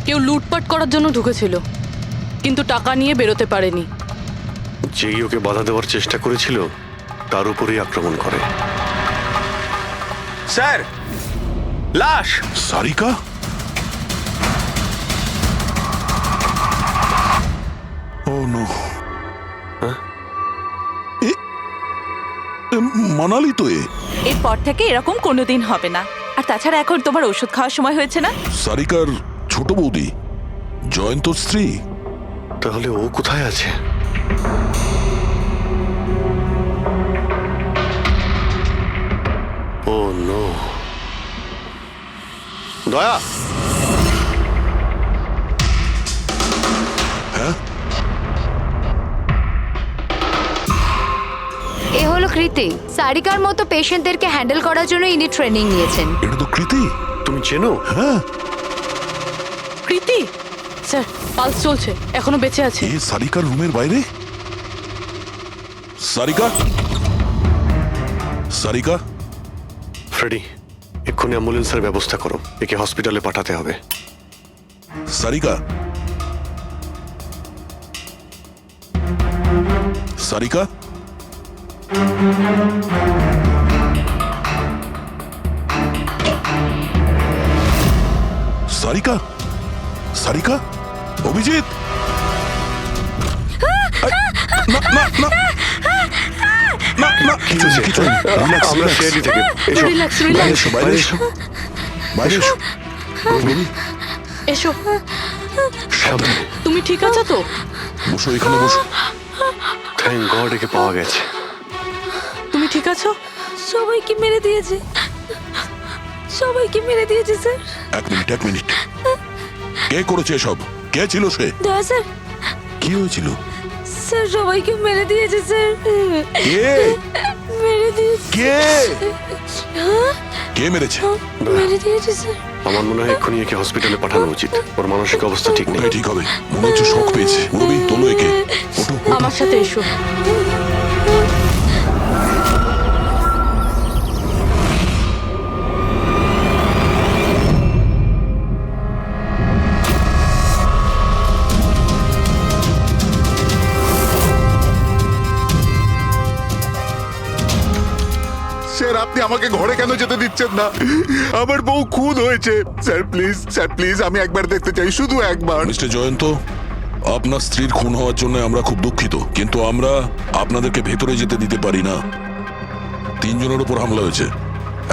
কেউ লুটপাট করার জন্য ঢুকেছিল, কিন্তু টাকা নিয়ে বেরোতে পারেনি। যেই ওকে বাধা দেওয়ার চেষ্টা করেছিল তার উপরেই আক্রমণ করে। স্যার, লাশ। সারিকা? ও নো। মানালি তো এরপর থেকে এরকম কোনোদিন হবে না। আর তাছাড়া এখন তোমার ওষুধ খাওয়ার সময় হয়েছে না? সারিকার ছোট বৌদি, জয়ন্তর স্ত্রী। তাহলে ও কোথায় আছে? ও নো। দয়া, এ হলো কৃতি। সারিকার মতো পেশেন্টদেরকে হ্যান্ডেল করার জন্য ইনি ট্রেনিং নিয়েছেন। এটা তো কৃতি। তুমি চেনো? হ্যাঁ, কৃতি স্যার, পালস চলছে, এখনো বেঁচে আছে। এ সারিকার রুমের বাইরে। সারিকা, সারিকা। ফ্রেডি, এক্ষুনি অ্যাম্বুলেন্সের ব্যবস্থা করো, একে হসপিটালে পাঠাতে হবে। সারিকা, সারিকা। সারিকা, সারিকা, অভিজিৎ। না না না না না, কিছু নেই, কিছু নেই। রিল্যাক্স, আমরা সিআইডি থেকে। এসো, রিল্যাক্স, বাইরে রিল্যাক্স। এসো, বাইরে এসো, বাইরে এসো। বেবি, এসো। সাবধানে। তুমি ঠিক আছো তো? বসো, এখানে বসো। থ্যাংক গড একে পাওয়া গেছে। তুমি ঠিক আছো? সবাইকে মেরে দিয়েছে, সবাইকে মেরে দিয়েছে স্যার। এক মিনিট, এক মিনিট। কে করেছে এসব? কে ছিল সে? দয়া স্যার, কি হয়েছিল? স্যার সবাইকে মেরে দিয়েছে স্যার। কে? মেরে দিয়েছে, কে? কে মেরেছে? মেরে দিয়েছে স্যার। আমার মনে হয় এক্ষুনি একে হসপিটালে পাঠানো উচিত। ওর মানসিক অবস্থা ঠিক নেই। কোথায় ঠিক হবে? মনে হচ্ছে শক পেয়েছে। রবি, তোলো একে। ওঠো, ওঠো। আমার সাথে এসো। স্যার, আপনি আমাকে ঘরে কেন যেতে দিচ্ছেন না? আমার বউ খুন হয়েছে। স্যার প্লিজ, স্যার প্লিজ, আমি একবার দেখতে চাই, শুধু একবার। মিস্টার জয়ন্ত, আপনার স্ত্রীর খুন হওয়ার জন্য আমরা খুব দুঃখিত, কিন্তু আমরা আপনাদেরকে ভেতরে যেতে দিতে পারি না। 3 জনের উপর হামলা হয়েছে,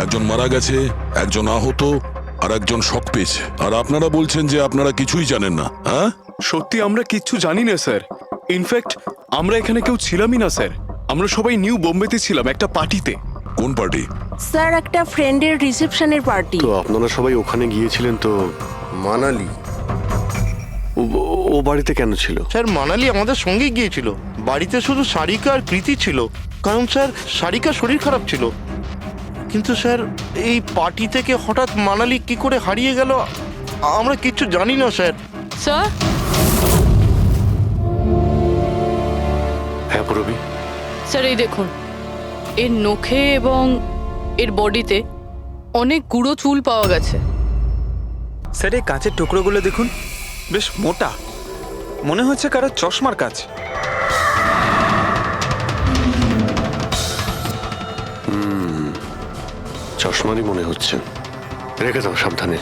একজন মারা গেছে, একজন আহত, আর একজন শক পেয়েছে। আর আপনারা বলছেন যে আপনারা কিছুই জানেন না। হ্যাঁ, সত্যি আমরা কিচ্ছু জানি না স্যার। ইনফ্যাক্ট আমরা এখানে কেউ ছিলামই না স্যার। আমরা সবাই নিউ বোম্বেতে ছিলাম একটা পার্টিতে। কোন পার্টি? স্যার একটা ফ্রেন্ডের রিসেপশনের পার্টি। তো আপনারা সবাই ওখানে গিয়েছিলেন তো? মানালি। ও বাড়িতে কেন ছিল? স্যার, মানালি আমাদের সঙ্গে গিয়েছিল। বাড়িতে শুধু সারিকা আর কৃতি ছিল, কারণ স্যার সারিকার শরীর খারাপ ছিল। কিন্তু স্যার এই পার্টি থেকে হঠাৎ মানালি কি করে হারিয়ে গেল আমরা কিচ্ছু জানি না স্যার। স্যার, হ্যাঁ পূরবী। স্যার এই দেখুন, এর নখে এবং এর বডিতে অনেক গুঁড়ো চুল পাওয়া গেছে। স্যার এই কাঁচের টুকরোগুলো দেখুন, বেশ মোটা, মনে হচ্ছে কারো চশমার কাজ। চশমারই মনে হচ্ছে। রেখে দাও সাবধানে।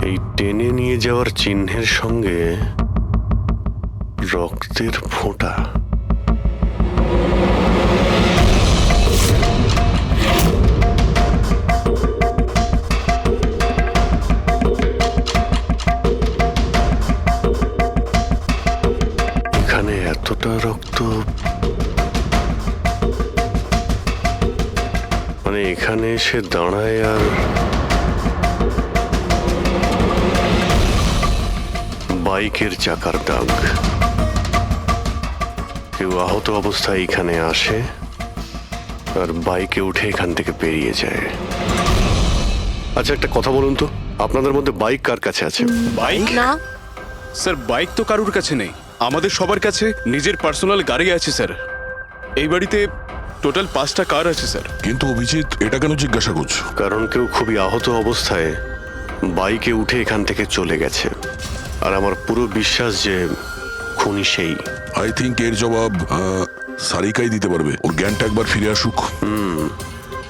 এই টেনে নিয়ে যাওয়ার চিহ্নের সঙ্গে রক্তের ফোঁটা। এখানে এতটা রক্ত, মানে এখানে এসে দাঁড়ায় আর বাইকের চাকার দাগ। কেউ আহত অবস্থায় এখানে আসে আর বাইকে উঠে এখান থেকে বেরিয়ে যায়। আচ্ছা একটা কথা বলুন তো, আপনাদের মধ্যে বাইক কার কাছে আছে? বাইক? না, স্যার বাইক তো কারুর কাছে নেই, আমাদের সবার কাছে নিজের পার্সোনাল গাড়ি আছে স্যার। এই বাড়িতে টোটাল 5টা কার আছে স্যার। কিন্তু অভিজিৎ এটা কেন জিজ্ঞাসা করছো? কারণ কেউ খুবই আহত অবস্থায় বাইকে উঠে এখান থেকে চলে গেছে, আর আমার পুরো বিশ্বাস যে খুনি সেই। আই থিঙ্ক এর জবাব সারিকাই দিতে পারবে। ওর জ্ঞানটা একবার ফিরে আসুক।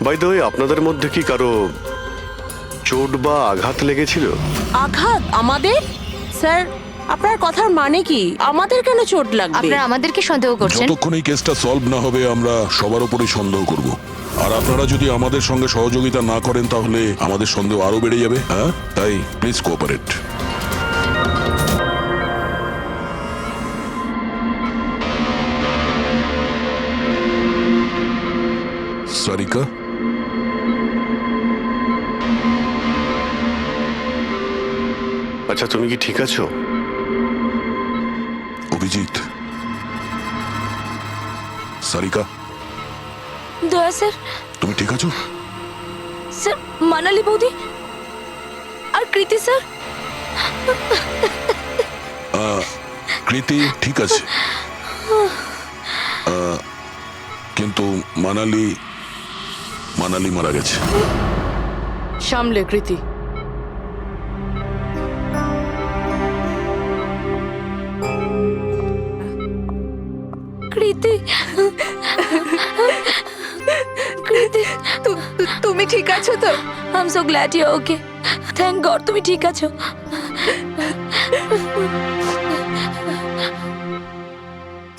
বাই দ্য ওয়ে, আপনাদের মধ্যে কি কারো চোট বা আঘাত লেগেছিল? আঘাত আমাদের? স্যার, আপনার কথার মানে কি? আমাদের কেন চোট লাগবে? আপনারা আমাদেরকে সন্দেহ করছেন? যতক্ষণ এই কেসটা সলভ না হবে আমরা সবার উপরেই সন্দেহ করব। আর আপনারা যদি আমাদের সঙ্গে সহযোগিতা না করেন তাহলে আমাদের সন্দেহ আরো বেড়ে যাবে। হ্যাঁ, তাই প্লিজ কোঅপারেট। সারিকা, আচ্ছা, তুমি কি ঠিক আছো? অভিজিৎ, সারিকা, দয়া স্যার। তুমি ঠিক আছো? স্যার, মানালি বৌদি আর কৃতি স্যার। কৃতি ঠিক আছে, কিন্তু মানালি মারা গেছে। সামলে কৃতি। কৃতি, কৃতি, তুমি ঠিক আছো তো? I am so glad you okay. Thank God তুমি ঠিক আছো।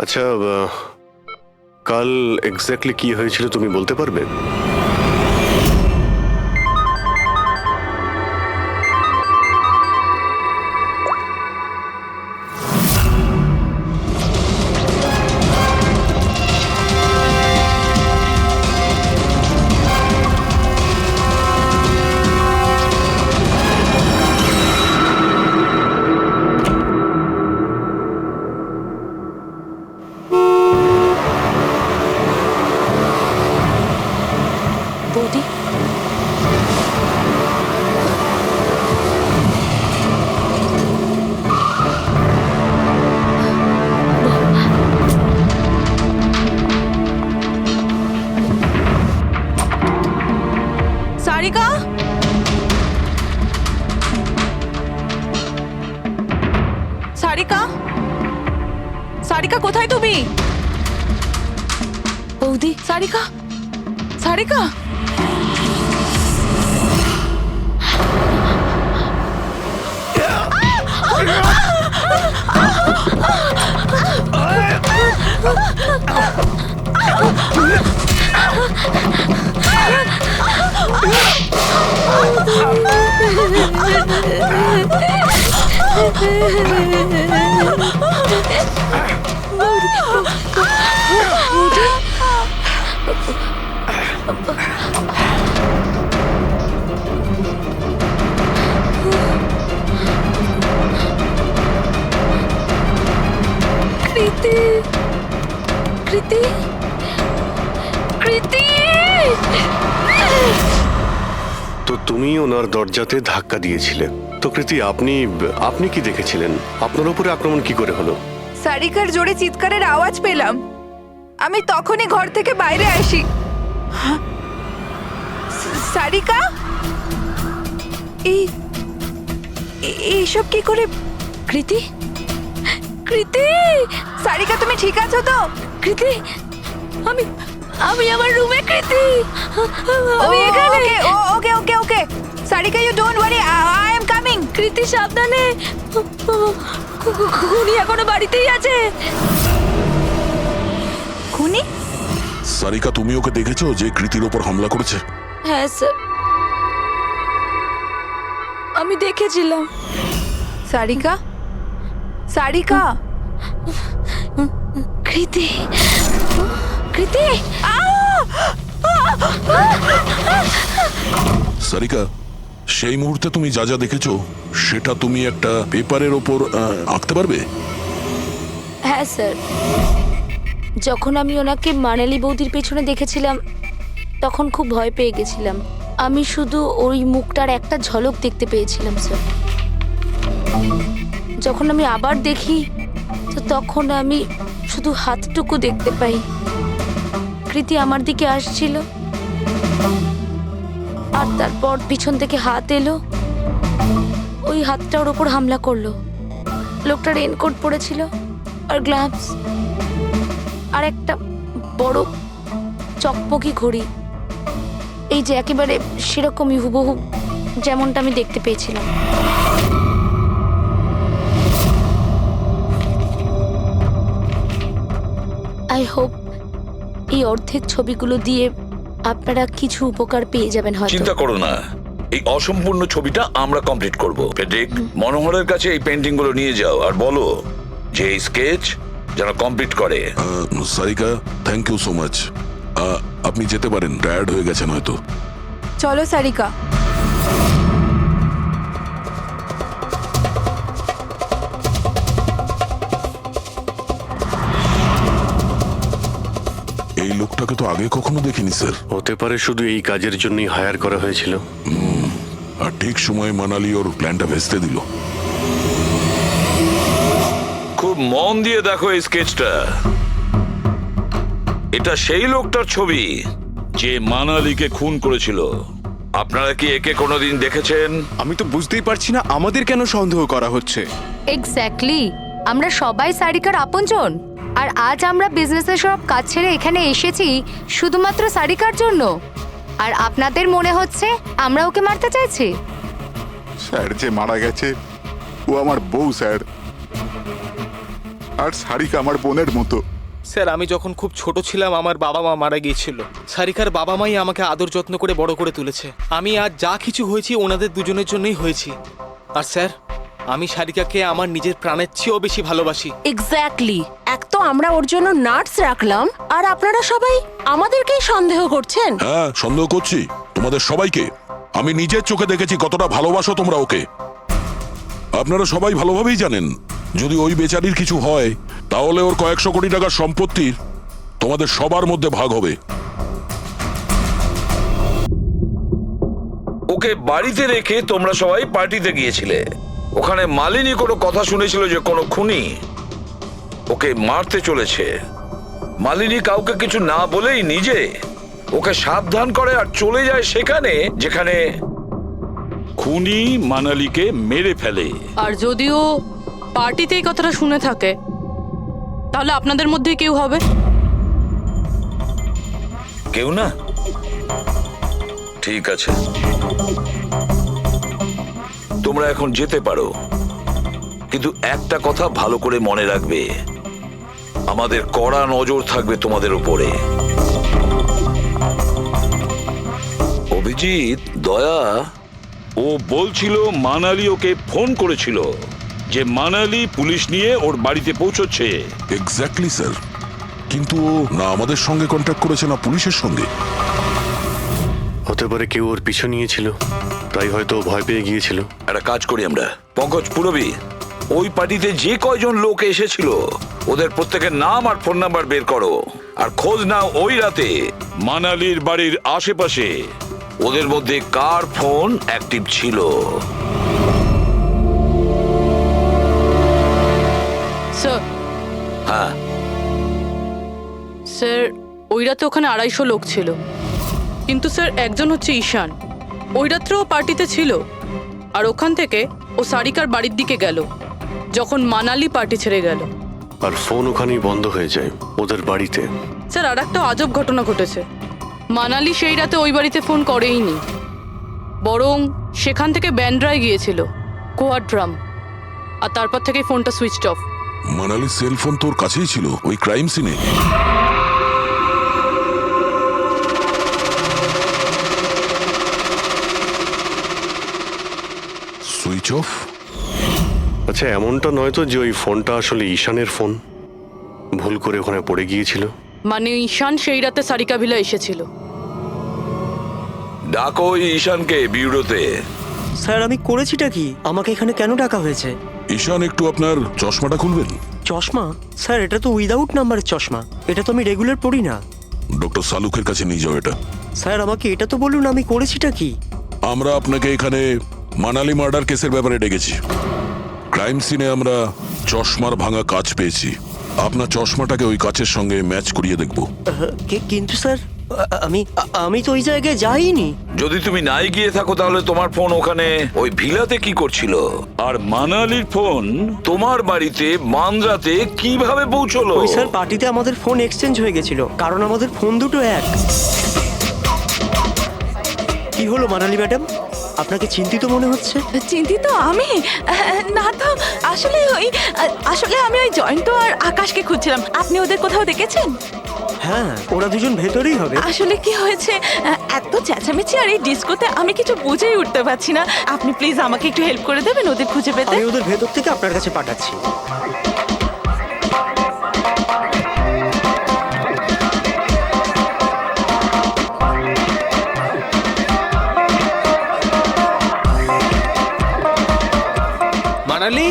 আচ্ছা, কাল এক্স্যাক্টলি কি হয়েছিল তুমি বলতে পারবে? বৌদি, সারিকা, সারিকা, সারিকা কোথায় তুমি? বৌদি, সারিকা, সারিকা, কৃতি, কৃতি, কৃতি। তো তুমি ওনার দরজাতে ধাক্কা দিয়েছিলে। তো কৃতি, আপনি কি দেখেছিলেন? আপনার উপরে আক্রমণ কি করে হলো? সারিকার জোরে চিৎকারের আওয়াজ পেলাম, আমি তখনই ঘর থেকে বাইরে আসি। সারিকা, এইসব কি করে? কৃতি, কৃতি, সারিকা তুমি ঠিক আছো তো? কৃতি, আমি আমার রুমে। কৃতি, আমি এখানে। Okay okay okay Sarika, you don't worry, I am coming. Kriti সাবধানে, খুনি এখনো বাড়িতেই আছে। খুনি? সারিকা, তুমি ওকে দেখেছো যে কৃতির ওপর হামলা করেছে? হ্যাঁ স্যার, আমি দেখেছিলাম। সারিকা, সারিকা, কৃতি, কৃতি, সারিকা, সেই মুহূর্তে তুমি যা যা দেখেছো সেটা তুমি একটা পেপারের ওপর আঁকতে পারবে? হ্যাঁ স্যার, যখন আমি ওনাকে মানালি বৌদির পেছনে দেখেছিলাম তখন খুব ভয় পেয়ে গেছিলাম। আমি শুধু ওই মুখটার একটা ঝলক দেখতে পেয়েছিলাম স্যার। যখন আমি আবার দেখি তো তখন আমি শুধু হাতটুকু দেখতে পাই। কৃতি আমার দিকে আসছিল আর তারপর পিছন থেকে হাত এলো, ওই হাতটা ওর ওপর হামলা করলো। লোকটা রেনকোট পরেছিল আর গ্লাভস আর একটা বড় চকমকি ঘড়ি, এই যে একেবারে সেরকমই হুবহু যেমনটা আমি দেখতে পেয়েছিলাম। আই হোপ এই অর্ধেক ছবিগুলো দিয়ে আপনারা কিছু উপকার পেয়ে যাবেন হয়তো। চিন্তা করো না, এই অসম্পূর্ণ ছবিটা আমরা কমপ্লিট করব। ফেডরিক, মনোহরের কাছে এই পেন্টিং গুলো নিয়ে যাও আর বলো যে এই স্কেচ যেন কমপ্লিট করে। Sarika, thank you so much. আপনি যেতে পারেন, টায়ার্ড হয়ে গেছেন হয়তো। চলো সারিকা। এই লোকটাকে তো আগে কখনো দেখিনি স্যার। হতে পারে শুধু এই কাজের জন্যই হায়ার করা হয়েছিল। আর ঠিক সময়ে মানালি ওর প্ল্যানটা ভেস্তে দিল। খুব মন দিয়ে দেখো এই স্কেচটা। এটা সেই লোকটার ছবি যে মানালিকে খুন করেছিল। আপনারা কি একে কোনোদিন দেখেছেন? আমি তো বুঝতেই পারছি না আমাদের কেন সন্দেহ করা হচ্ছে। এক্স্যাক্টলি, আমরা সবাই সারিকার আপনজন, আর আজ আমরা বিজনেসের সব কাজ ছেড়ে এখানে এসেছি শুধুমাত্র সারিকার জন্য। আর আপনাদের মনে হচ্ছে আমরা ওকে মারতে চাইছি? স্যার যে মারা গেছে ও আমার বউ স্যার, আর সারিকা আমার বোনের মতো। স্যার, আমি যখন খুব ছোট ছিলাম আমার বাবা মা মারা গিয়েছিল। সারিকার বাবা মাই আমাকে আদর যত্ন করে বড় করে তুলেছে। আমি আজ যা কিছু হয়েছি ওনাদের দুজনের জন্যই হয়েছি। আর স্যার, আমি সারিকাকে আমার নিজের প্রাণের চেয়েও বেশি ভালোবাসি। এক্স্যাক্টলি, এক তো আমরা ওর জন্য নার্স রাখলাম, আর আপনারা সবাই আমাদেরকেই সন্দেহ করছেন। হ্যাঁ, সন্দেহ করছি তোমাদের সবাইকে। আমি নিজের চোখে দেখেছি কতটা ভালোবাসো তোমরা ওকে। আপনারা সবাই ভালোভাবেই জানেন যদি ওই বেচারির কিছু হয় তাহলে ওর কয়েকশো কোটি টাকার সম্পত্তির তোমাদের সবার মধ্যে ভাগ হবে। ওকে বাড়িতে রেখে তোমরা সবাই পার্টিতে গিয়েছিলে। ওখানে মালিনী কোনো কথা শুনেছিল যে কোনো খুনি ওকে মারতে চলেছে। মালিনী কাউকে কিছু না বলেই নিজে ওকে সাবধান করে আর চলে যায় সেখানে যেখানে খুনি মানালিকে মেরে ফেলে। আর যদিও পার্টিতে এই কথাটা শুনে থাকে তাহলে আপনাদের মধ্যে কেউ হবে? কেউ না? ঠিক আছে, তোমরা এখন যেতে পারো, কিন্তু একটা কথা ভালো করে মনে রাখবে, আমাদের কড়া নজর থাকবে তোমাদের উপরে। অভিজিৎ, দয়া, ও বলছিল মানালি ওকে ফোন করেছিল যে মানালি পুলিশ নিয়ে ওর বাড়িতে পৌঁছচ্ছে। এক্স্যাক্টলি স্যার, কিন্তু ও না আমাদের সঙ্গে কন্ট্যাক্ট করেছে না পুলিশের সঙ্গে। হতে পারে কেউ ওর পিছু নিয়েছিল, তাই হয়তো ভয় পেয়ে গিয়েছিল। একটা কাজ করি আমরা, পঙ্কজ, পুরবী, ওই পার্টিতে যে কয়জন লোক এসেছিল ওদের প্রত্যেকের নাম আর ফোন নাম্বার বের করো আর খোঁজ নাও ওই রাতে মানালির বাড়ির আশেপাশে ওদের মধ্যে কার ফোন অ্যাক্টিভ ছিল। স্যার, হ্যাঁ স্যার, ওই রাতে ওখানে 250 লোক ছিল, কিন্তু স্যার একজন হচ্ছে ঈশান। ওই রাত্রেও পার্টিতে ছিল আর ওখান থেকে ও সারিকার বাড়ির দিকে গেল যখন মানালি পার্টি ছেড়ে গেল। আর ফোন ওখানেই বন্ধ হয়ে যায় ওদের বাড়িতে। স্যার, আর একটা আজব ঘটনা ঘটেছে। মানালি সেই রাতে ওই বাড়িতে ফোন করেইনি, বরং সেখান থেকে ব্যান্ড্রায় গিয়েছিল, কোয়াড্রাম, আর তারপর থেকে ফোনটা সুইচড অফ। মানালির সেল ফোন তোর কাছেই ছিল ওই ক্রাইম সিনে। Switch off? আচ্ছা, এমনটা নয় তো যে ওই ফোনটা আসলে ঈশানের ফোন, ভুল করে ওখানে পড়ে গিয়েছিল? মানে ঈশান সেই রাতে সারিকা ভিলা এসেছিল। ডাকো ঈশানকে বিউরোতে। স্যার, আমি করেছিটা কি? আমাকে এখানে কেন ডাকা হয়েছে? ঈশান, একটু আপনার চশমাটা খুলবেন? চশমা? স্যার, এটা তো উইদাউট নাম্বারের চশমা, এটা তো আমি রেগুলার পড়ি না। ডক্টর সালুকের কাছে নিয়ে যাও এটা। স্যার, আমাকে এটা তো বলুন আমি করেছিটা কি? আমরা আপনাকে এখানে মানালি মার্ডার কেসের ব্যাপারে ডেকেছি। ক্রাইম সিনে আমরা চশমার ভাঙা কাজ পেয়েছি। আপনার চশমাটাকে ওই কাচের সঙ্গে ম্যাচ করিয়ে দেখব। কিন্তু স্যার আমি তো ওই জায়গায় যাইনি। যদি তুমি নাই গিয়ে থাকো তাহলে তোমার ফোন ওখানে ওই ভিলাতে কি করছিল? আর মানালির ফোন তোমার বাড়িতে মান্দ্রাতে কিভাবে পৌঁছলো? ওই স্যার পার্টিতে আমাদের ফোন এক্সচেঞ্জ হয়ে গেছিল, কারণ আমাদের ফোন দুটো এক। কি হলো মানালি ম্যাডাম, আপনাকে চিন্তিত মনে হচ্ছে? চিন্তিত আমি? না তো, আসলে আমি ওই জয়ন্ত আর আকাশকে খুঁজছিলাম। আপনি ওদের কোথাও দেখেছেন? হ্যাঁ, ওরা দুজন ভেতরেই হবে। আসলে কি হয়েছে, এত চেঁচামেচি আর এই ডিস্কোতে আমি কিছু বুঝেই উঠতে পারছি না। আপনি প্লিজ আমাকে একটু হেল্প করে দেবেন ওদের খুঁজে পেতে? আমি ওদের ভেতর থেকে আপনার কাছে পাঠাচ্ছি। মানালি,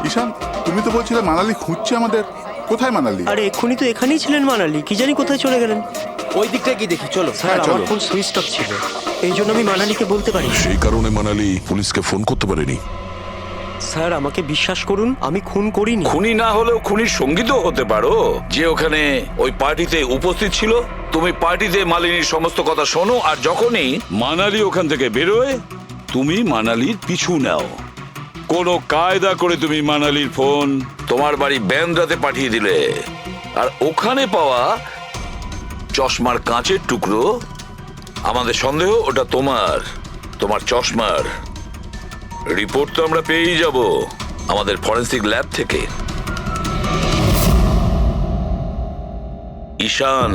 ঈশান, তুমি তো বলছিলে মানালি খুঁজছে আমাদের। কোথায় মানালি? আরে এক্ষুনি তো এখানেই ছিলেন মানালি, কি জানি কোথায় চলে গেলেন। ওই দিকটা কি দেখি, চলো। স্যার আমার ফোন সুইচ অফ ছিল, এই জন্য আমি মানালিকে বলতে পারি। সেই কারণে মানালি পুলিশকে ফোন করতে পারেনি। স্যার আমাকে বিশ্বাস করুন, আমি খুন করিনি। খুনি না হলেও খুনির সঙ্গী তো হতে পারো, যে ওখানে ওই পার্টিতে উপস্থিত ছিল। তুমি পার্টিতে মালিনীর সমস্ত কথা শোনো, আর যখনই মানালি ওখান থেকে বেরোয় তুমি মানালির পিছু নাও। কোনো কায়দা করে তুমি মানালির ফোন তোমার বাড়ি ব্যান্দ্রাতে পাঠিয়ে দিলে, আর ওখানে পাওয়া চশমার কাঁচের টুকরো, আমাদের সন্দেহ ওটা তোমার চশমার রিপোর্ট তো আমরা পেয়েই যাব আমাদের ফরেন্সিক ল্যাব থেকে। ঈশান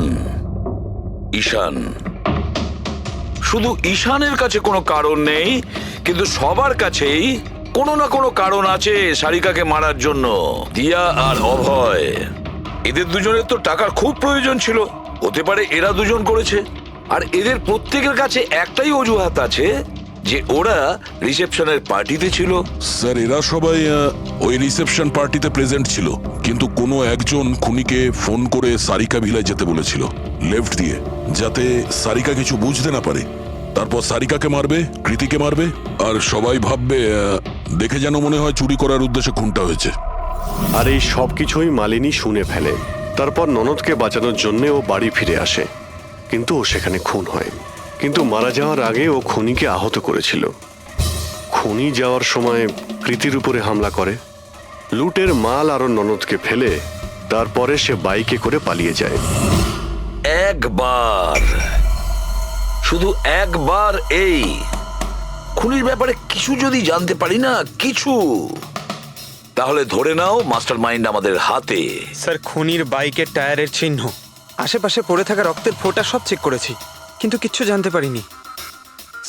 শুধু ঈশানের কাছে কোনো কারণ নেই, কিন্তু সবার কাছেই কোনো না কোনো কারণ আছে সারিকাকে মারার জন্য। দিয়া আর অভয়, এদের দুজনের তো টাকার খুব প্রয়োজন ছিল। হতে পারে এরা দুজন করেছে, আর এদের প্রত্যেকের কাছে একটাই অজুহাত আছে যে ওরা রিসেপশনের পার্টিতে ছিল। স্যার এরা সবাই ওই রিসেপশন পার্টিতে প্রেজেন্ট ছিল, কিন্তু কোনো একজন খুনিকে ফোন করে সারিকা ভিলায় যেতে বলেছিল লেফট দিয়ে, যাতে সারিকা কিছু বুঝতে না পারে। তারপর সারিকাকে মারবে, কৃতিকে মারবে, আর সবাই ভাববে দেখে যেন মনে হয় চুরি করার উদ্দেশ্যে খুনটা হয়েছে। আর এই সব কিছুই মালিনী শুনে ফেলে। তারপর ননদকে বাঁচানোর জন্য ও বাড়ি ফিরে আসে, কিন্তু ও সেখানে খুন হয়। কিন্তু মারা যাওয়ার আগে ও খুনিকে আহত করেছিল। খুনি যাওয়ার সময় কৃতির উপরে হামলা করে, লুটের মাল আর ননদকে ফেলে তারপরে সে বাইকে করে পালিয়ে যায়। শুধু একবার এই খুনির ব্যাপারে কিছু যদি জানতে পারি না, কিছু, তাহলে ধরে নাও মাস্টার মাইন্ড আমাদের হাতে। স্যার খুনির বাইকের টায়ারের চিহ্ন, আশেপাশে পড়ে থাকা রক্তের ফোঁটা সব চেক করেছি, কিন্তু কিচ্ছু জানতে পারিনি।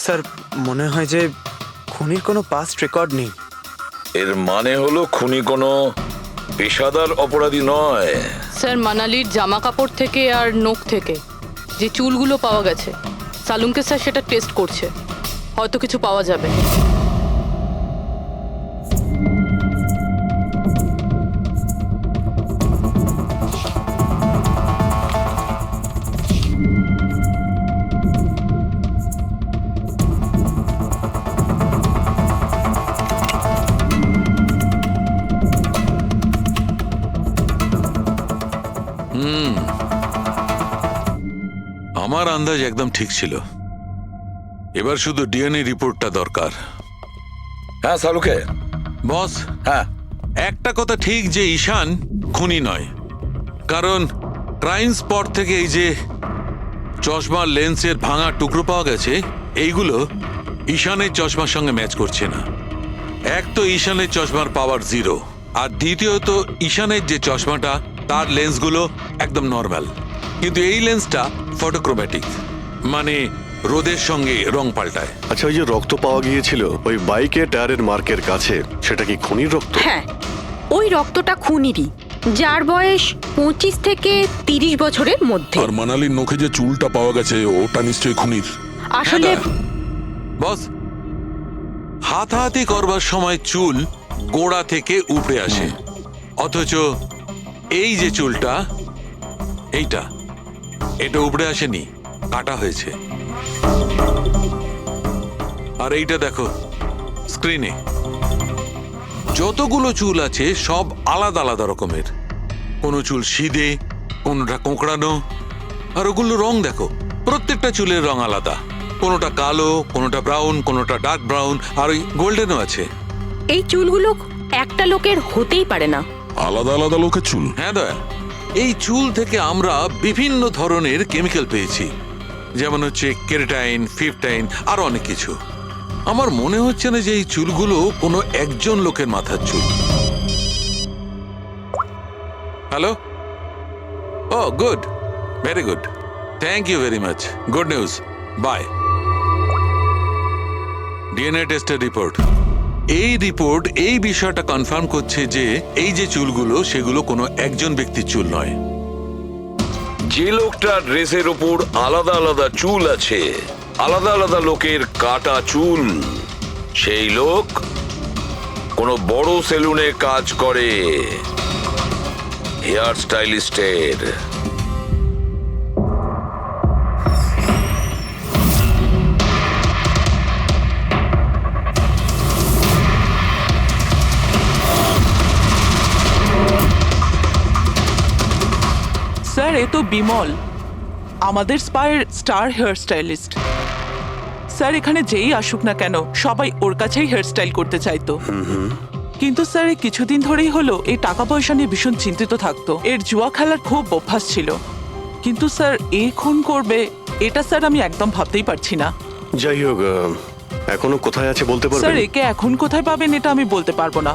স্যার মনে হয় যে খুনির কোনো পাস্ট রেকর্ড নেই। এর মানে হলো খুনি কোনো পেশাদার অপরাধী নয়। স্যার মানালির জামা কাপড় থেকে আর নখ থেকে যে চুলগুলো পাওয়া গেছে, সালুমকে স্যার সেটা টেস্ট করছে, হয়তো কিছু পাওয়া যাবে। আমার আন্দাজ একদম ঠিক ছিল, এবার শুধু ডিএনএ রিপোর্টটা দরকার। হ্যাঁ সালুকে বস, হ্যাঁ একটা কথা ঠিক যে ঈশান খুনি নয়, কারণ ক্রাইম স্পট থেকে এই যে চশমার লেন্সের ভাঙা টুকরো পাওয়া গেছে, এইগুলো ঈশানের চশমার সঙ্গে ম্যাচ করছে না। এক তো ঈশানের চশমার পাওয়ার 0, আর দ্বিতীয়ত ঈশানের যে চশমাটা তার লেন্সগুলো একদম নর্মাল, কিন্তু এই লেন্সটা ফটোক্রোম্যাটিক, মানে রোদের সঙ্গে রং পাল্টায়। আচ্ছা, ওই যে রক্ত পাওয়া গিয়েছিল ওই বাইকে টায়ারের মার্কের কাছে, সেটা কি খুনির রক্ত? হ্যাঁ, ওই রক্তটা খুনিরই, যার বয়স 25 থেকে 30 বছরের মধ্যে। আর মানালির নখে যে চুলটা পাওয়া গেছে ওটা নিশ্চয়ই খুনির। আসলে বস, হাতাহাতি করবার সময় চুল গোড়া থেকে উপড়ে আসে, অথচ এই যে চুলটা, এটা উপড়ে আসেনি, কাটা হয়েছে। আর এইটা দেখো স্ক্রিনে, যতগুলো চুল আছে সব আলাদা আলাদা রকমের। কোনো চুল সিধে, কোনোটা কোঁকড়ানো, আর ওগুলো রং দেখো, প্রত্যেকটা চুলের রং আলাদা। কোনোটা কালো, কোনোটা ব্রাউন, কোনোটা ডার্ক ব্রাউন, আর ওই গোল্ডেনও আছে। এই চুলগুলো একটা লোকের হতেই পারে না। আলাদা আলাদা লোকের চুল? হ্যাঁ দয়া, এই চুল থেকে আমরা বিভিন্ন ধরনের কেমিক্যাল পেয়েছি, যেমন হচ্ছে কেরাটিন, ফিফটাইন, আর অনেক কিছু। আমার মনে হচ্ছে না যে এই চুলগুলো কোনো একজন লোকের মাথার চুল। Hello? Oh good, very good, thank you very much, good news, bye. DNA টেস্টের রিপোর্ট, এই রিপোর্ট এই বিষয়টা কনফার্ম করছে যে এই যে চুলগুলো সেগুলো কোনো একজন ব্যক্তির চুল নয়। যে লোকটার ড্রেসের ওপর আলাদা আলাদা চুল আছে, আলাদা আলাদা লোকের কাটা চুল, সেই লোক কোনো বড় সেলুনে কাজ করে, হেয়ার স্টাইলিস্টের। স্যার, এ তো বিমল, আমাদের স্পায়ের স্টার হেয়ার স্টাইলিস্ট। স্যার, এখানে যেই আসুক না কেন সবাই ওর কাছেই হেয়ার স্টাইল করতে চাইতো। কিন্তু স্যার, এই কিছুদিন ধরেই হলো এই টাকা পয়সা নিয়ে ভীষণ চিন্তিত থাকতো। এর জুয়া খেলার খুব অভ্যাস ছিল। কিন্তু স্যার, এ খুন করবে এটা স্যার আমি একদম ভাবতেই পারছি না। যাই হোক, এখনো কোথায় আছে বলতে স্যার, পারবেন? একে এখন কোথায় পাবেন এটা আমি বলতে পারবো না,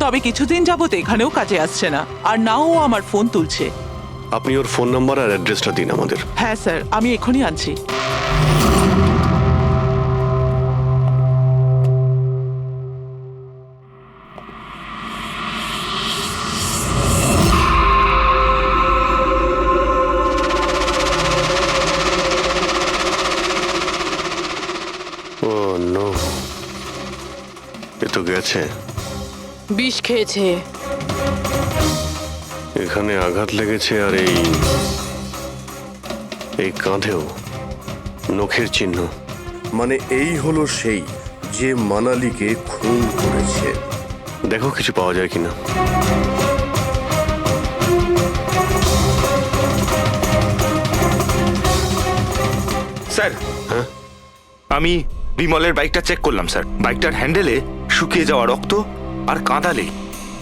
তবে কিছুদিন যাবত এখানেও কাজে আসছে না, আর না ও আমার ফোন তুলছে। আপনি ওর ফোন নাম্বার আর অ্যাড্রেসটা দিন আমাদের। হ্যাঁ স্যার, আমি এখনই আনছি। ও নো, এ তো গেছে। বিষ খেয়েছে। এখানে আঘাত লেগেছে, আর এই কাঁধেও নখের চিহ্ন। মানে এই হলো সেই যে মানালিকে খুন করেছে। দেখো কিছু পাওয়া যায় কিনা। স্যার, হ্যাঁ, আমি বিমলের বাইকটা চেক করলাম স্যার। বাইকটার হ্যান্ডেলে শুকিয়ে যাওয়া রক্ত আর কাঁদালে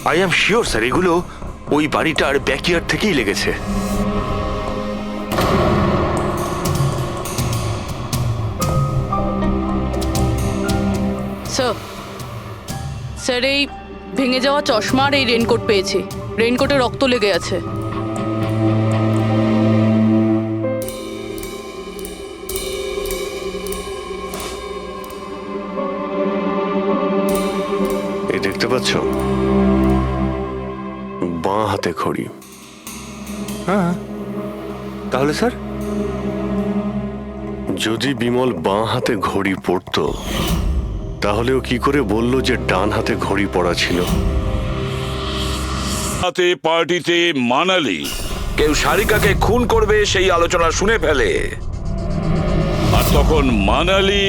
আই এম শিওর স্যার এগুলো ওই বাড়িটার ব্যাকইয়ার্ড থেকেই লেগেছে। স্যার, এই ভেঙে যাওয়া চশমা আর এই রেনকোট পেয়েছি। রেনকোটে রক্ত লেগে আছে। এই দেখতে পাচ্ছ, বাঁ হাতে ঘড়ি। হ্যাঁ, তাহলে স্যার যদি বিমল বাঁ হাতে ঘড়ি পরতো, তাহলে ও কি করে বলল যে ডান হাতে ঘড়ি পরা ছিল? রাতে পার্টিতে মানালি কেউ সারিকাকে খুন করবে সেই আলোচনা শুনে ফেলে, আর তখন মানালি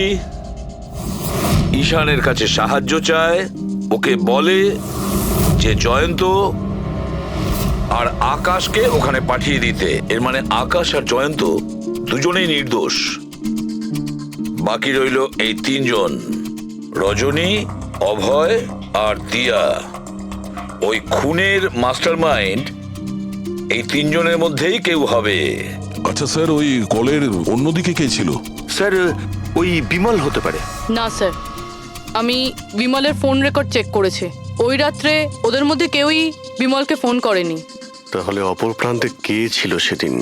ঈশানের কাছে সাহায্য চায়। ওকে বলে যে জয়ন্ত আর আকাশকে ওখানে পাঠিয়ে দিতে। এর মানে আকাশ আর জয়ন্ত দুজনেই নির্দোষ। বাকি রইল এই তিনজন, রজনী, অভয় আর দিয়া। ওই খুনের মাস্টারমাইন্ড এই তিনজনের মধ্যেই কেউ হবে। আচ্ছা স্যার, ওই কলের অন্যদিকে কে ছিল? স্যার, ওই বিমল হতে পারে। না স্যার, আমি বিমলের ফোন রেকর্ড চেক করেছি। ওই রাত্রে ওদের মধ্যে কেউই বিমলকে ফোন করেনি। তাহলে অপর প্রান্তে কে ছিল সেদিন?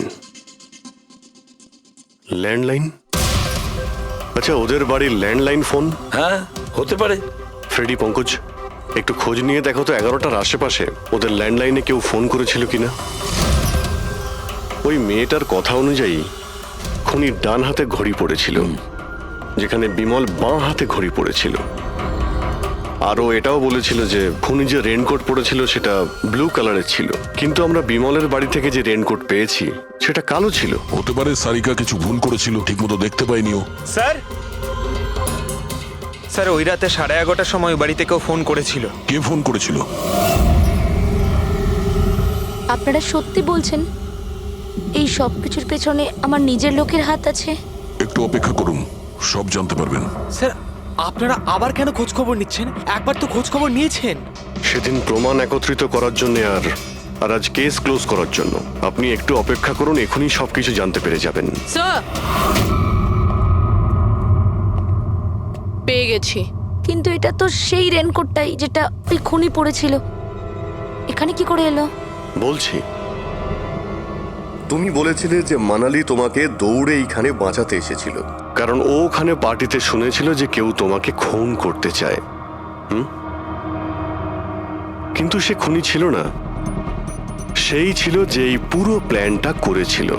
ল্যান্ডলাইন? আচ্ছা, ওদের বাড়ির ল্যান্ডলাইন ফোন? হ্যাঁ, হতে পারে। ফ্রেডি, পঙ্কজ, একটু খোঁজ নিয়ে দেখো তো 11টার আশেপাশে ওদের ল্যান্ডলাইনে কেউ ফোন করেছিল কিনা। ওই মেয়েটার কথা অনুযায়ী খুনির ডান হাতে ঘড়ি পড়েছিল, যেখানে বিমল বাঁ হাতে ঘড়ি পড়েছিল। আরও এটাও বলেছিল যে খুনি যে রেনকোট পরেছিল সেটা ব্লু কালারের ছিল, কিন্তু আমরা বিমলের বাড়ি থেকে যে রেনকোট পেয়েছি সেটা কালো ছিল। হতে পারে সারিকা কিছু ভুল করেছিল, ঠিকমতো দেখতে পাইনি ও। স্যার, স্যার ওই রাতে 11:30টার সময় বাড়িতে কেউ ফোন করেছিল। কে ফোন করেছিল? আপনারা সত্যি বলছেন এই সব কিছুর পেছনে আমার নিজের লোকের হাত আছে? একটু অপেক্ষা করুন, সব জানতে পারবেন। স্যার আপনারা আবার কেন খোঁজ খবর নিচ্ছেন? একবার তো খোঁজ খবর নিয়েছেন। সেদিন প্রমাণ একত্রিত করার জন্য আর আজ কেস ক্লোজ করার জন্য। আপনি একটু অপেক্ষা করুন, এখনই সবকিছু জানতে পেরে যাবেন। স্যার, পেয়ে গেছি। কিন্তু এটা তো সেই রেনকোটটাই যেটা ওই খুনি পড়েছিল। এখানে কি করে এলো? বলছি, তুমি বলেছিলে যে মানালি তোমাকে দৌড়ে এইখানে বাঁচাতে এসেছিল। কারণ ও ওখানে পার্টিতে শুনেছিল যে কেউ তোমাকে খুন করতে চায়। কিন্তু সে খুনি ছিল না, সেই ছিল যে এই পুরো প্ল্যানটা করেছিল।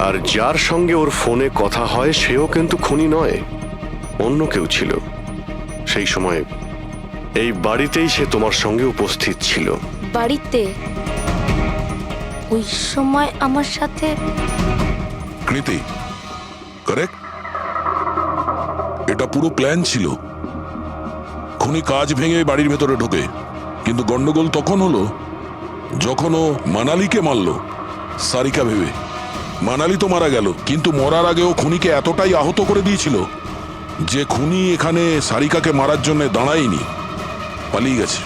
আর যার সঙ্গে ওর ফোনে কথা হয় সেও কিন্তু খুনি নয়, অন্য কেউ ছিল। সেই সময় এই বাড়িতেই সে তোমার সঙ্গে উপস্থিত ছিল। বাড়িতে? ওই সময় আমার সাথে কৃতি, কারেক্ট? এটা পুরো প্ল্যান ছিল। খুনি কাজ ভেঙে বাড়ির ভেতরে ঢোকে, কিন্তু গন্ডগোল তখন হলো যখন ও মানালিকে মারল সারিকা ভেবে। মানালি তো মারা গেল, কিন্তু মরার আগে ও খুনিকে এতটাই আহত করে দিয়েছিল যে খুনি এখানে সারিকাকে মারার জন্য দাঁড়ায়নি, পালিয়ে গেছে।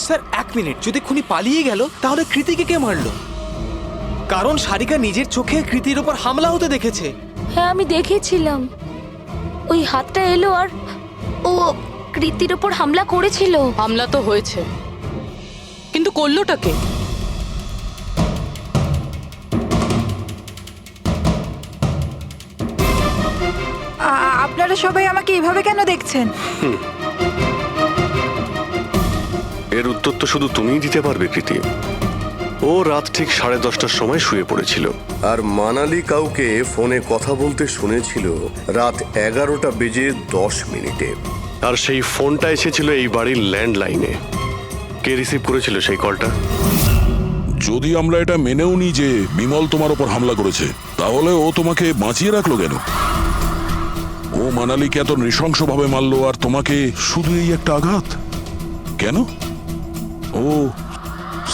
স্যার 1 মিনিট, যদি খুনি পালিয়ে গেল তাহলে কৃতিকে কে মারলো? কারণ সারিকা নিজের চোখে কৃতির উপর হামলা হতে দেখেছে। হ্যাঁ, আমি দেখেছিলাম। ওই হাতটা এলো আর ও কৃতির উপর হামলা করেছিল। হামলা তো হয়েছে, কিন্তু করলোটা কে? আপনারা সবাই আমাকে এভাবে কেন দেখছেন? এর উত্তর তো শুধু তুমিই দিতে পারবে কৃতি। ও রাত ঠিক 10:30টার সময় শুয়ে পড়েছিল। আর মানালি কাউকে ফোনে কথা বলতে শুনেছিল রাত 11:10 আর সেই ফোনটা এসেছিল এই বাড়ির ল্যান্ডলাইনে। কে রিসিভ করেছিল সেই কলটা? যদি আমরা এটা মেনেও নিই যে বিমল তোমার উপর হামলা করেছে, তাহলে ও তোমাকে বাঁচিয়ে রাখলো কেন? ও মানালিকে এত নৃশংসভাবে মারলো, আর তোমাকে শুধু এই একটা আঘাত কেন? ও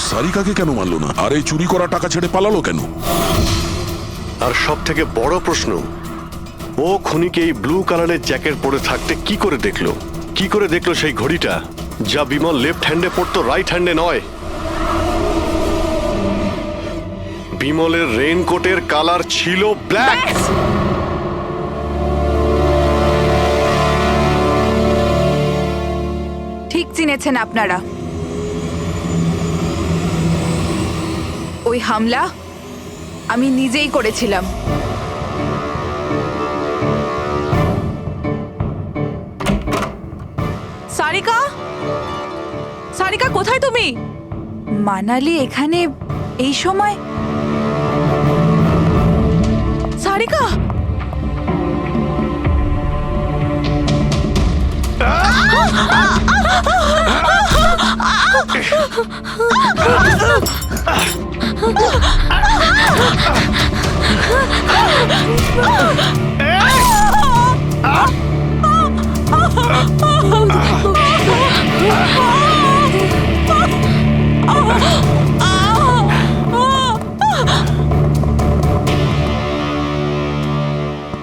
সারিকাকে কেন মারলো না? আর এই চুরি করা টাকা ছেড়ে পালালো কেন? আর সব থেকে বড় প্রশ্ন, ও খুনিকে এই ব্লু কালারের জ্যাকেট পরে থাকতে কি করে দেখলো? কি করে দেখলো সেই ঘড়িটা যা বিমল লেফট হ্যান্ডে পড়তো, রাইট হ্যান্ডে নয়? বিমলের রেইনকোটের কালার ছিল ব্ল্যাক। ঠিক চিনেছেন আপনারা। ওই হামলা আমি নিজেই করেছিলাম। সারিকা, সারিকা কোথায় তুমি? মানালি এখানে এই সময়? সারিকা,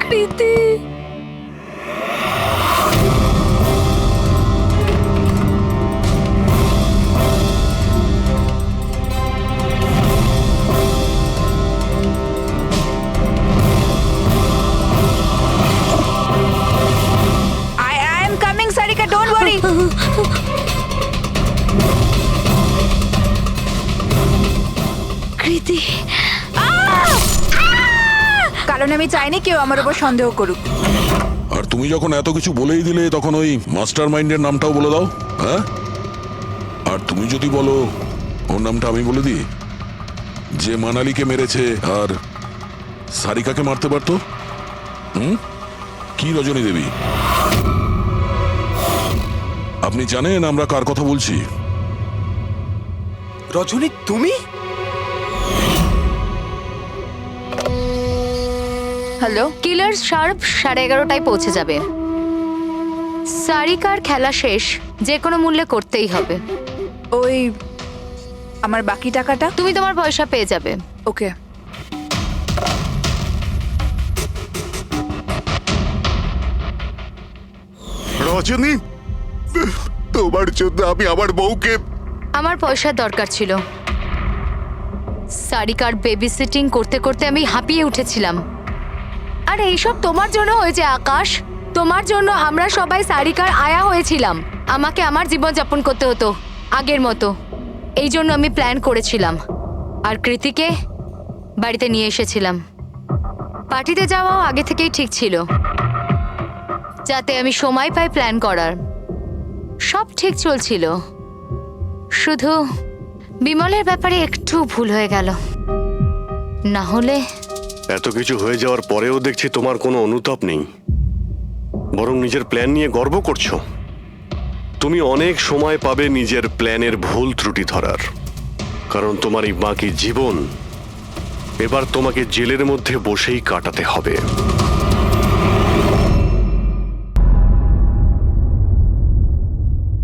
কৃতি, I am coming, Sarika, don't worry. কৃতি, কারণ আমি চাইনি কেউ আমার উপর সন্দেহ করুক। আর তুমি যখন এত কিছু বলেই দিলে, তখন ওই মাস্টার মাইন্ডের নামটাও বলে দাও। হ্যাঁ, আর তুমি যদি বলো ওর নামটা আমি বলে দিই, যে মানালিকে মেরেছে আর সারিকাকে মারতে পারতো। কি রজনী দেবী, আপনি জানেন আমরা কার কথা বলছি? রজনী, তুমি? হ্যালো, কিলার শার্প 11:30টায় পৌঁছে যাবে। সারিকার খেলা শেষ, যে কোনো মূল্যে করতেই হবে। ওই আমার বাকি টাকাটা? তুমি তোমার পয়সা পেয়ে যাবে। ওকে। রজনী, তোমার জন্য আমি আমার বউকে... আমার পয়সার দরকার ছিল। সারিকার বেবি সিটিং করতে করতে আমি হাঁপিয়ে উঠেছিলাম। আর এইসব তোমার জন্য হয়েছে আকাশ। তোমার জন্য আমরা সবাই সারিকার আয়া হয়েছিলাম। আমাকে আমার জীবন যাপন করতে হতো আগের মতো। এই জন্য আমি প্ল্যান করেছিলাম আর কৃতিকে বাড়িতে নিয়ে এসেছিলাম। পার্টিতে যাওয়াও আগে থেকেই ঠিক ছিল, যাতে আমি সময় পাই প্ল্যান করার। সব ঠিক চলছিল, শুধু বিমলের ব্যাপারে একটু ভুল হয়ে গেল। না হলে এত কিছু হয়ে যাওয়ার পরেও দেখছি তোমার কোনো অনুতাপ নেই, বরং নিজের প্ল্যান নিয়ে গর্ব করছো। তুমি অনেক সময় পাবে নিজের প্ল্যানের ভুল ত্রুটি ধরার, কারণ তোমার এই বাকি জীবন এবার তোমাকে জেলের মধ্যে বসেই কাটাতে হবে।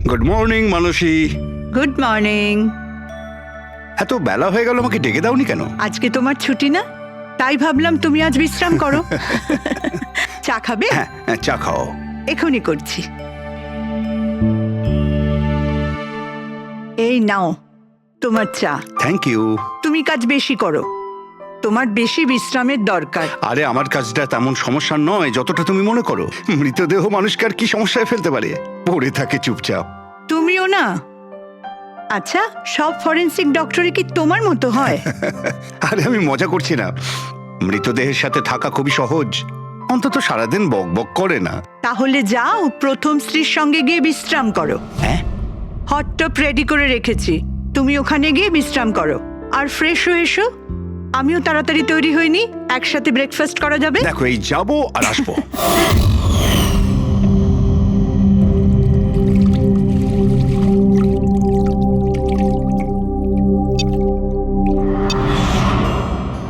Good morning Manasi. Good morning. এত বেলা হয়ে গেল, আমাকে ডেকে দাওনি কেন? আজকে তোমার ছুটি না, তাই ভাবলাম তুমি আজ বিশ্রাম করো। চা খাবে? হ্যাঁ, চা খাও। এখনই করছি। এই নাও তোমার চা। Thank you. তুমি কাজ বেশি করো, তোমার বেশি বিশ্রামের দরকার। আরে আমার কাজটা তেমন সমস্যা নয় যতটা তুমি মনে করো। মৃতদেহ মানুষকে আর কি সমস্যায় ফেলতে পারে, পড়ে থাকে চুপচাপ। তুমিও না। আচ্ছা, সব ফরেনসিক ডক্টরই কি তোমার মতো হয়? আরে আমি মজা করছি না, মৃতদেহের সাথে থাকা খুবই সহজ, অন্তত সারাদিন বক বক করে না। তাহলে যাও প্রথম স্ত্রীর সঙ্গে গিয়ে বিশ্রাম করো। হ্যাঁ, হট টপ রেডি করে রেখেছি, তুমি ওখানে গিয়ে বিশ্রাম করো আর ফ্রেশ হয়ে এসো। আমিও তাড়াতাড়ি তৈরি হইনি, একসাথে ব্রেকফাস্ট করা যাবে। দেখো, এই যাবো আর আসবো।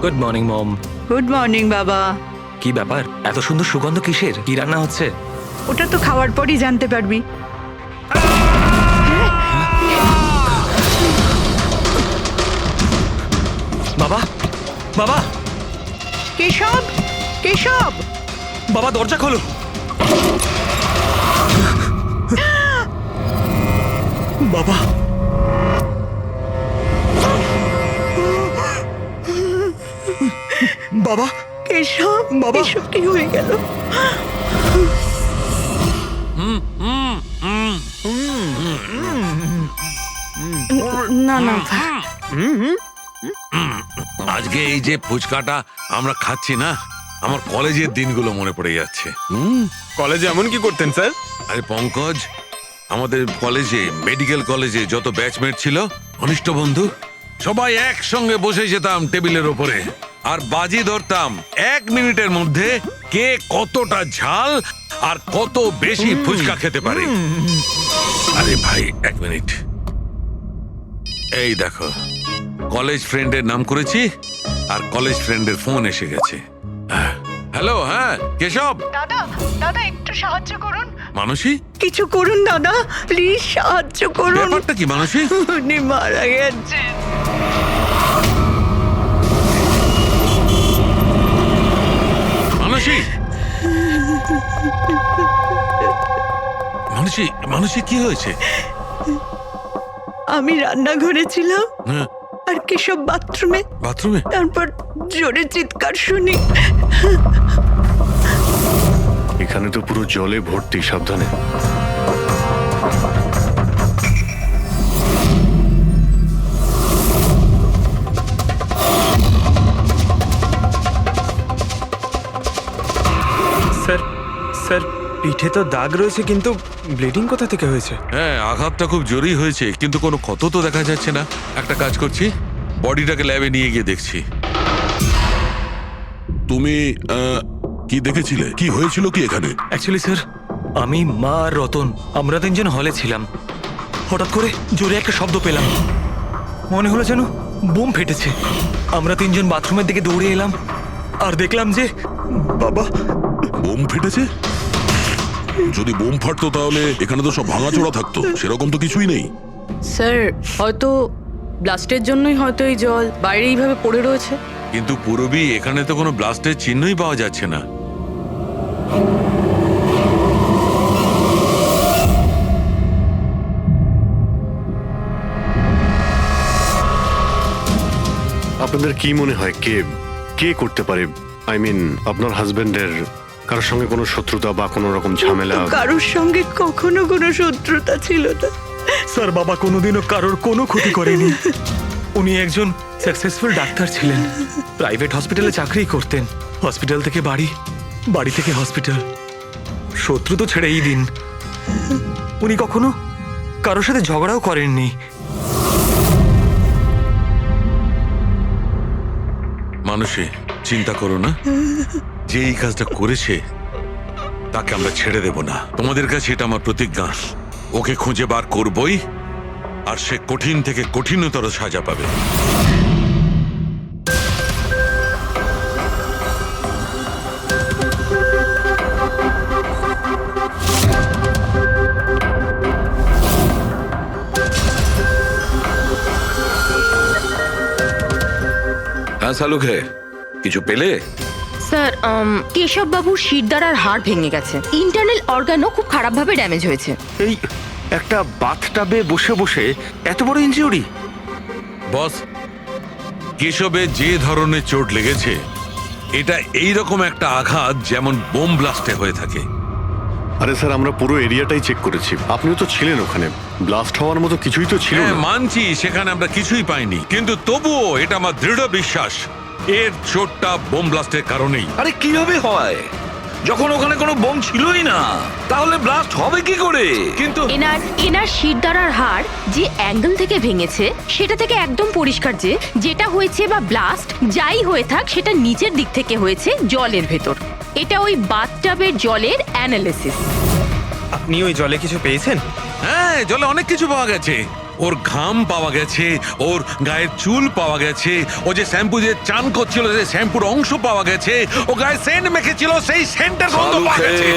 Good morning mom. Good morning বাবা। কি ব্যাপার, এত সুন্দর সুগন্ধ কিসের? কি রান্না হচ্ছে? ওটা তো খাওয়ার পরই জানতে পারবি। বাবা, বাবা, কেশব, কেশব, বাবা দরজা খোলো। বাবা, বাবা, কেশব, বাবা, এসব কি হয়ে গেল? না না, আজকে এই যে ফুচকাটা আমরা খাচ্ছি না, আমার কলেজের দিনগুলো মনে পড়ে যাচ্ছে। কলেজে এমন কি করতেন স্যার? আরে পঙ্কজ, আমাদের কলেজে, মেডিকেল কলেজে যত ব্যাচমেট ছিল, ঘনিষ্ঠ বন্ধু, সবাই একসঙ্গে বসে যেতাম টেবিলের ওপরে আর বাজি ধরতাম 1 মিনিটের মধ্যে কে কতটা ঝাল আর কত বেশি ফুচকা খেতে পারে। আরে ভাই 1 মিনিট, এই দেখো কলেজ ফ্রেন্ডের নাম করেছি আর কলেজ ফ্রেন্ডের ফোন এসে গেছে। হ্যালো, হ্যাঁ কেশব। দাদা, দাদা একটু সাহায্য করুন। মানসী, কিছু করুন দাদা, প্লিজ সাহায্য করুন। ব্যাপারটা কি মানসী? উনি মারা গেছেন। মানসী, মানসী, মানসী কি হয়েছে? আমি রান্নাঘরে ছিলাম হ্যাঁ, আর কেশব বাথরুমে। বাথরুমে? তারপর জোরে চিৎকার শুনি। এখানে তো পুরো জলে ভর্তি, সাবধানে। স্যার, স্যার পিঠে তো দাগ রয়েছে, কিন্তু ব্লিডিং কোথা থেকে হয়েছে? হ্যাঁ, আঘাতটা খুব জোরেই হয়েছে, কিন্তু কোনো ক্ষত তো দেখা যাচ্ছে না। একটা কাজ করছি, বডিটাকে ল্যাবে নিয়ে গিয়ে দেখছি। তুমি কি দেখেছিলে? কি হয়েছিল কি এখানে? অ্যাকচুয়ালি স্যার, আমি, মা আর রতন, আমরা 3 জন হলে ছিলাম। হঠাৎ করে জোরে একটা শব্দ পেলাম, মনে হলো যেন বোম ফেটেছে। আমরা 3 জন বাথরুমের দিকে দৌড়ে এলাম আর দেখলাম যে বাবা বোম ফেটেছে। যদি বোম ফাটতো তাহলে এখানে তো সব ভাঙাচোরা থাকতো, সেরকম তো কিছুই নেই। স্যার হয়তো ব্লাস্টের জন্যই হয়তো এই জল বাইরে এইভাবে পড়ে রয়েছে। কিন্তু পূরবী, এখানে তো কোনো ব্লাস্টের চিহ্নই পাওয়া যাচ্ছে না। আপনাদের কি মনে হয় কে কে করতে পারে? আই মিন আপনার হাজবেন্ডের কারোর সঙ্গে কোনো শত্রুতা বা কোনো রকম ঝামেলা? কারোর সঙ্গে কখনো কোনো শত্রুতা ছিল না। স্যার, বাবা কোনোদিনও কারোর কোনো ক্ষতি করেনি। উনি একজন সাকসেসফুল ডাক্তার ছিলেন, প্রাইভেট হসপিটালে চাকরি করতেন। হসপিটাল থেকে বাড়ি, বাড়ি থেকে হসপিটাল। শত্রু তো ছেড়েই দিন, উনি কখনো কারোর সাথে ঝগড়াও করেননি। মানুষে চিন্তা করো না, যে এই কাজটা করেছে তাকে আমরা ছেড়ে দেব না। তোমাদের কাছে এটা আমার প্রতিজ্ঞা। ওকে খুঁজে বার করবই, আর সে কঠিন থেকে কঠিনতর সাজা পাবে। হ্যাঁ শালুকে, কিছু পেলে? স্যার, কেশব বাবুর শিরদাঁড়ার হাড় ভেঙে গেছে, ইন্টারনাল অর্গানও খুব খারাপভাবে ড্যামেজ হয়েছে। এই একটা বাথটাবে বসে বসে এত বড় ইনজিউরি? বস, কেশবে যে ধরনের চোট লেগেছে এটা এইরকম একটা আঘাত যেমন বোম ব্লাস্টে হয়ে থাকে। আরে স্যার, আমরা পুরো এরিয়াটাই চেক করেছি, আপনিও তো ছিলেন ওখানে। ব্লাস্ট হওয়ার মতো কিছুই তো ছিল না। মানছি সেখানে আমরা কিছুই পাইনি, কিন্তু তবুও এটা আমার দৃঢ় বিশ্বাস এর চোটটা বোম ব্লাস্টের কারণেই। আরে কিভাবে হয় যখন ওখানে কোনো বোম ছিলই না? তাহলে ব্লাস্ট হবে কি করে? কিন্তু এনার শিরদাঁড়ার হাড় যে অ্যাঙ্গেল থেকে ভেঙেছে সেটা থেকে একদম পরিষ্কার যে যেটা হয়েছে বা ব্লাস্ট যাই হয়ে থাক সেটা নিচের দিক থেকে হয়েছে, জলের ভেতর। এটা ওই বাথটাবের জলের অ্যানালিসিস। আপনি ওই জলে কিছু পেয়েছেন? হ্যাঁ, জলে অনেক কিছু পাওয়া গেছে। ওর ঘাম পাওয়া গেছে, ওর গায়ের চুল পাওয়া গেছে, ও যে শ্যাম্পু দিয়ে চান করছিল সেই শ্যাম্পুর অংশ পাওয়া গেছে, ও গায়ে সেন্ট মেখেছিল সেই সেন্টের গন্ধ পাওয়া গেছে।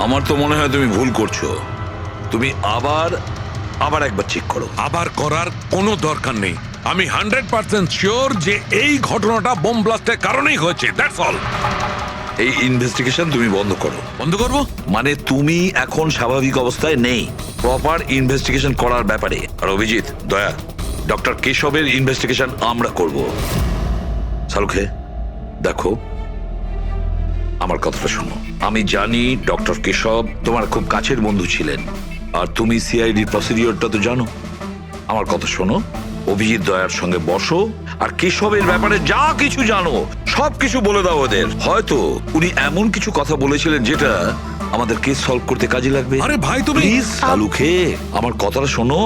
আমার তো মনে হয় তুমি ভুল করছো। তুমি আবার একবার চেক করো। আবার করার কোনো দরকার নেই। আমি 100% শিওর যে এই ঘটনাটা বোম ব্লাস্টের কারণেই হয়েছে। That's all. এই ইনভেস্টিগেশন তুমি বন্ধ করো। বন্ধ করবো মানে তুমি এখন স্বাভাবিক অবস্থায় নেই, প্রপার ইনভেস্টিগেশন করার ব্যাপারে। আর অভিজিৎ, দয়া, ডক্টর কেশবের ইনভেস্টিগেশন আমরা করব। শালুকে দেখো, আমার কথাটা শোনো। আমি জানি ডক্টর কেশব তোমার খুব কাছের বন্ধু ছিলেন, আর তুমি সিআইডি প্রসিডিওরটা তো জানো। আমার কথা শোনো, অভিজিৎ দয়ার সঙ্গে বসো, আর কেশবের ব্যাপারে যা কিছু জানো সব কিছু বলে দাও ওদের। হয়তো উনি এমন কিছু কথা বলেছিলেন যেটা আমাদের কেস সলভ করতে কাজে লাগবে। আরে ভাই, তুমি প্লিজ শালুকে আমার কথাটা শোনো।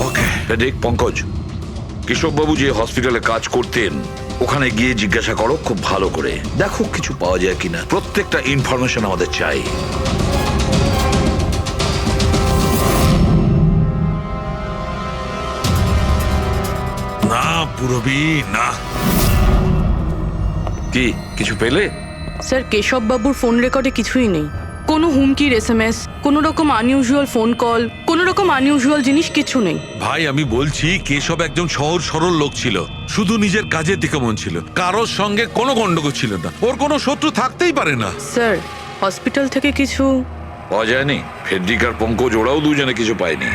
ওকে। দেখ পঙ্কজ, কেশববাবু যে হসপিটালে কাজ করতেন ওখানে গিয়ে জিজ্ঞাসা করো খুব ভালো করে, দেখো কিছু পাওয়া যায় কিনা। প্রত্যেকটা ইনফরমেশন আমাদের চাই। না পূরবী, না। কি কিছু পেলে? স্যার, কেশব বাবুর ফোন রেকর্ডে কিছুই নেই। কোনো হুমকির SMS, কোনো রকম আনইউজুয়াল ফোন কল, কোনো রকম আনইউজুয়াল জিনিস কিছু নেই। ভাই, আমি বলছি কেশব একজন সহজ সরল লোক ছিল, শুধু নিজের কাজের দিকে মন ছিল, কারোর সঙ্গে কোনো গন্ডগোল ছিল না। ওর কোনো শত্রু থাকতেই পারে না। স্যার, হসপিটাল থেকে কিছু পাওয়া যায়নি? ফেডরিক আর পঙ্কজ ওরাও দুজনে কিছু পায়নি।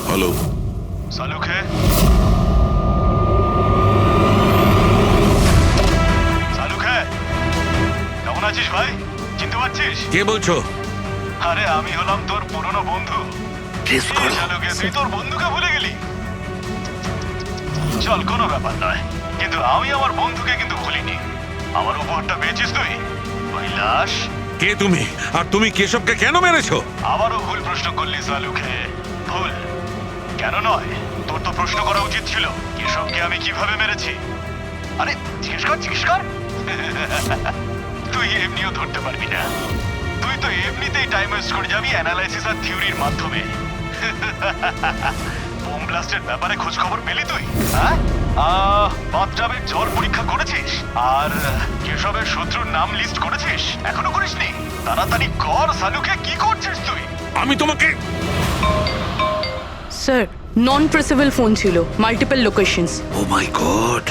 হ্যালো শালুকে, শালুকে, কেমন আছিস ভাই? চিনতে পারছিস? কে বলছো? আরে আমি হলাম তোর পুরনো বন্ধু। শালুকে, তুই তোর বন্ধুকে ভুলে গেলি? চল, কোনো ব্যাপার নয়, কিন্তু আমি আমার বন্ধুকে কিন্তু ভুলিনি। আমার উপহারটা পেয়েছিস তুই? ওই লাশ। কে তুমি? আর তুমি কেশবকে কেন মেরেছো? আবারও ভুল প্রশ্ন করলি শালুকে। ভুল কেন নয়, তোর তো প্রশ্ন করা উচিত ছিল কেশবকে আমি কিভাবে মেরেছি। আরে জিজ্ঞেস কর। তুই এমনিও ধরতে পারবি না। তুই তো এমনিতেই টাইম ওয়েস্ট করে যাবি অ্যানালাইসিস আর থিওরির মাধ্যমে। বোম ব্লাস্টের ব্যাপারে খোঁজ খবর পেলি তুই? হ্যাঁ, বাথটাবের জল পরীক্ষা করেছিস? আর কেশবের শত্রুর নাম লিস্ট করেছিস? এখনো করিসনি? তাড়াতাড়ি কর সালুকে, কি করছিস তুই? আমি তোমাকে স্যার নন ট্রেসেবল ফোন ছিল, মাল্টিপল লোকেশনস। ও মাই গড।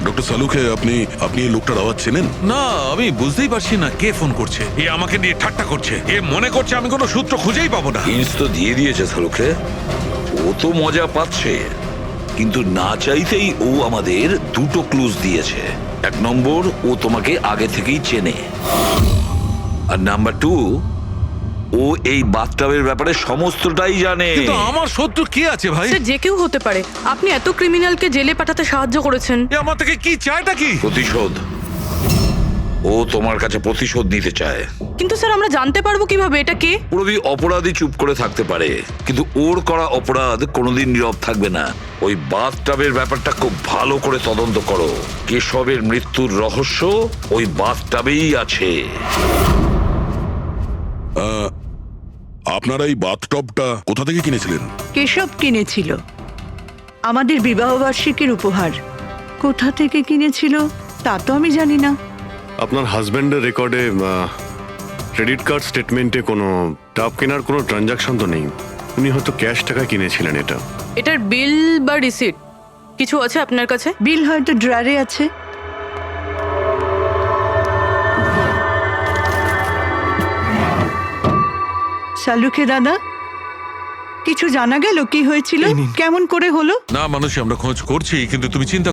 ডক্টর সালুকে আপনি আপনি এই লোকটার আওয়াজ চেনেন? না, আমি বুঝতেই পারছি না কে ফোন করছে। এ আমাকে নিয়ে ঠাট্টা করছে। এ মনে করছে আমি কোনো সূত্র খুঁজেই পাবো না। হিন্টস তো দিয়ে দিয়েছে সালুকে, ও তো মজা পাচ্ছে, কিন্তু না চাইতেই ও আমাদের দুটো ক্লুজ দিয়েছে। এক নম্বর, ও তোমাকে আগে থেকেই চেনে, আর নাম্বার 2, ও এই বাথটাবের ব্যাপারে সমস্তটাই জানে। কিন্তু আমার শত্রু কে আছে ভাই? স্যার যে কেউ হতে পারে। আপনি এত ক্রিমিনালকে জেলে পাঠাতে সাহায্য করেছেন। এ আমার থেকে কি চায়টা কি? প্রতিশোধ। ও তোমার কাছে প্রতিশোধ নিতে চায়। কিন্তু স্যার আমরা জানতে পারবো কিভাবে এটা কে? পুরোপুরি অপরাধী চুপ করে থাকতে পারে, কিন্তু ওর করা অপরাধ কোনোদিন নীরব থাকবে না। ওই বাথটাবের ব্যাপারটা খুব ভালো করে তদন্ত করো। কেশবের মৃত্যুর রহস্য ওই বাথটাবেই আছে। আপনারা এই বাথটবটা কোথা থেকে কিনেছিলেন? কেশব কিনেছিল, আমাদের বিবাহবার্ষিকীর উপহার। কোথা থেকে কিনেছিল তা তো আমি জানি না। আপনার হাজব্যান্ডের রেকর্ডে ক্রেডিট কার্ড স্টেটমেন্টে কোনো টাব কেনার কোনো ট্রানজাকশন তো নেই। উনি হয়তো ক্যাশ টাকা কিনেছিলেন এটা। এটার বিল বা রিসিট কিছু আছে আপনার কাছে? বিল হয়তো ড্রয়ারে আছে। সালুকে দাদা, কিছু জানা গেল কি হয়েছিল, কেমন করে হলো? না মানুষ, আমরা খোঁজ করছি, কিন্তু তুমি চিন্তা